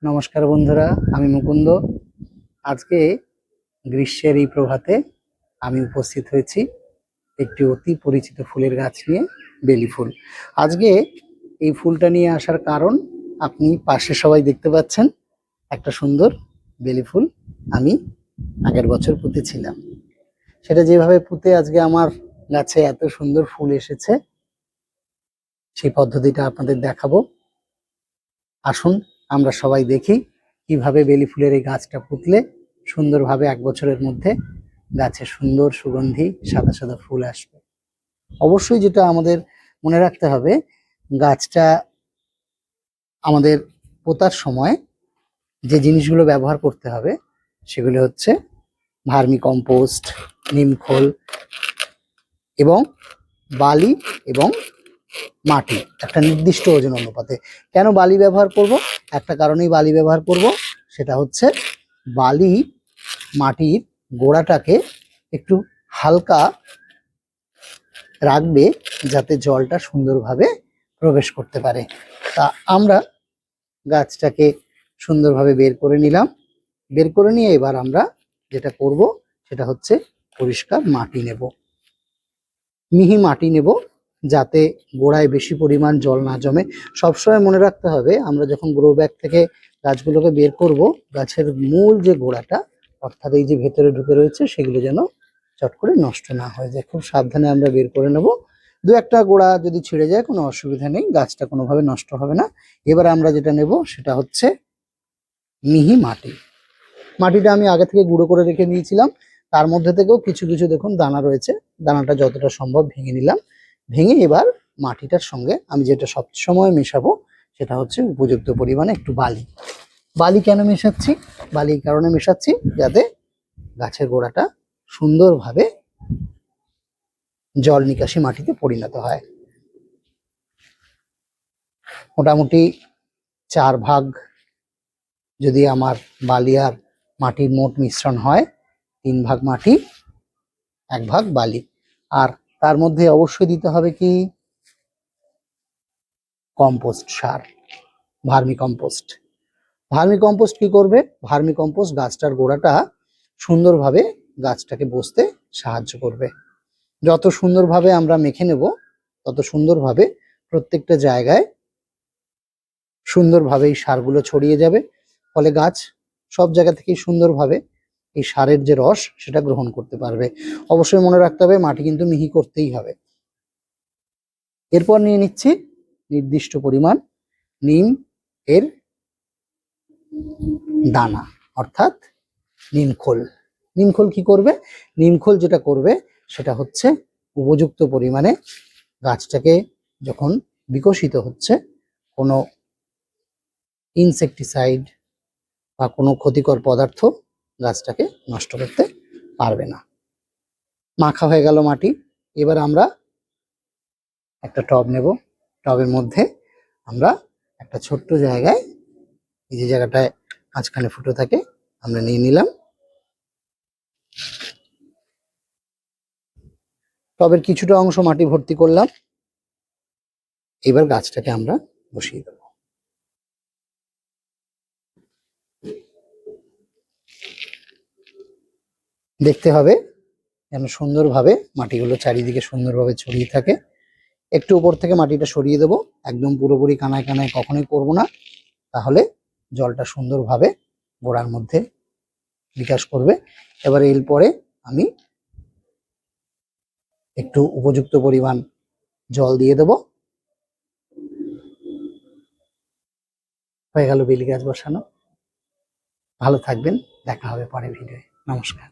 নমস্কার বন্ধুরা, আমি মুকুন্দ। আজকে গ্রীষ্মের এই প্রভাতে আমি উপস্থিত হয়েছি একটি অতি পরিচিত ফুলের গাছ নিয়ে, বেলি ফুল। আজকে এই ফুলটা নিয়ে আসার কারণ আপনি পাশে সবাই দেখতে পাচ্ছেন, একটা সুন্দর বেলি ফুল আমি আগের বছর পুঁতেছিলাম। সেটা যেভাবে পুঁতে আজকে আমার গাছে এত সুন্দর ফুল এসেছে, সেই পদ্ধতিটা আপনাদের দেখাবো। আসুন আমরা সবাই দেখি কিভাবে বেলি ফুলের এই গাছটা পুঁতলে সুন্দরভাবে 1 বছরের মধ্যে গাছে সুন্দর সুগন্ধি সাদা সাদা ফুল আসবে। অবশ্যই যেটা আমাদের মনে রাখতে হবে, গাছটা আমাদের পোঁতার সময় যে জিনিসগুলো ব্যবহার করতে হবে সেগুলো হচ্ছে ভার্মি কম্পোস্ট, নিমখোল এবং বালি এবং মাটি একটা নির্দিষ্ট ওজন অনুপাতে। কেন বালি ব্যবহার করব? একটা কারণেই বালি ব্যবহার করব, সেটা হচ্ছে বালি মাটির গোড়াটাকে একটু হালকা রাখবে, যাতে জলটা সুন্দরভাবে প্রবেশ করতে পারে। তা আমরা গাছটাকে সুন্দরভাবে বের করে নিলাম। বের করে নিয়ে এবার আমরা যেটা করব সেটা হচ্ছে পরিষ্কার মাটি নেব, মিহি মাটি নেব, যাতে গোড়ায় বেশি পরিমাণ জল না জমে। সবসময় মনে রাখতে হবে, আমরা যখন গ্রো ব্যাগ থেকে গাছগুলোকে বের করব, গাছের মূল যে গোড়াটা অর্থাৎ এই যে ভেতরে ঢুকে রয়েছে সেগুলো যেন চট করে নষ্ট না হয়ে যায়। খুব সাবধানে আমরা বের করে নেব। দু একটা গোড়া যদি ছিঁড়ে যায় কোনো অসুবিধা নেই, গাছটা কোনোভাবে নষ্ট হবে না। এবার আমরা যেটা নেব সেটা হচ্ছে মিহি মাটি। মাটিটা আমি আগে থেকে গুঁড়ো করে রেখে দিয়েছিলাম, তার মধ্যে থেকেও কিছু কিছু দেখুন দানা রয়েছে। দানাটা যতটা সম্ভব ভেঙে নিলাম। ভেঙে এবার মাটিটার সঙ্গে আমি যেটা সবসময় মেশাবো সেটা হচ্ছে উপযুক্ত পরিমাণে একটু বালি। বালি কেন মেশাচ্ছি? বালি এই কারণে মেশাচ্ছি যাতে গাছের গোড়াটা সুন্দরভাবে জল নিকাশি মাটিতে পরিণত হয়। মোটামুটি 4 ভাগ যদি আমার বালি আর মাটির মোট মিশ্রণ হয়, 3 ভাগ মাটি 1 ভাগ বালি। আর তার মধ্যে অবশ্যই দিতে হবে কি কম্পোস্ট সার, ভার্মি কম্পোস্ট। ভার্মি কম্পোস্ট কি করবে? ভার্মি কম্পোস্ট গাছটার গোড়াটা সুন্দরভাবে গাছটাকে বসতে সাহায্য করবে। যত সুন্দরভাবে আমরা মেখে নেব তত সুন্দরভাবে প্রত্যেকটা জায়গায় সুন্দরভাবে এই সারগুলো ছড়িয়ে যাবে। ফলে গাছ সব জায়গা থেকেই সুন্দরভাবে এই সারের যে রস সেটা গ্রহণ করতে পারবে। অবশ্যই মনে রাখতে হবে মাটি কিন্তু মিহি করতেই হবে। এরপর নিয়ে নিচ্ছি নির্দিষ্ট পরিমাণ নিম এর দানা অর্থাৎ নিমখোল। নিমখোল কি করবে? নিমখোল যেটা করবে সেটা হচ্ছে উপযুক্ত পরিমাণে গাছটাকে যখন বিকশিত হচ্ছে, কোনো ইনসেকটিসাইড বা কোনো ক্ষতিকর পদার্থ গাছটাকে নষ্ট করতে পারবে না। মাখা হয়ে গেল মাটি। এবার আমরা একটা টব নেব। টবের মধ্যে আমরা একটা ছোট্ট জায়গায়, এই যে জায়গাটায় মাঝখানে ফুটো থাকে, আমরা নিয়ে নিলাম। টবের কিছুটা অংশ মাটি ভর্তি করলাম। এবার গাছটাকে আমরা বসিয়ে দেব। দেখতে হবে যেন সুন্দরভাবে মাটিগুলো চারিদিকে সুন্দরভাবে ছড়িয়ে থাকে। একটু উপর থেকে মাটিটা সরিয়ে দেব, একদম পুরোপুরি কানায় কানায় কখনোই করব না, তাহলে জলটা সুন্দরভাবে গোড়ার মধ্যে বিকাশ করবে। এবার এরপরে আমি একটু উপযুক্ত পরিমাণ জল দিয়ে দেব। হয়ে গেল বেলি গাছ বসানো। ভালো থাকবেন, দেখা হবে পরের ভিডিওয়ে। নমস্কার।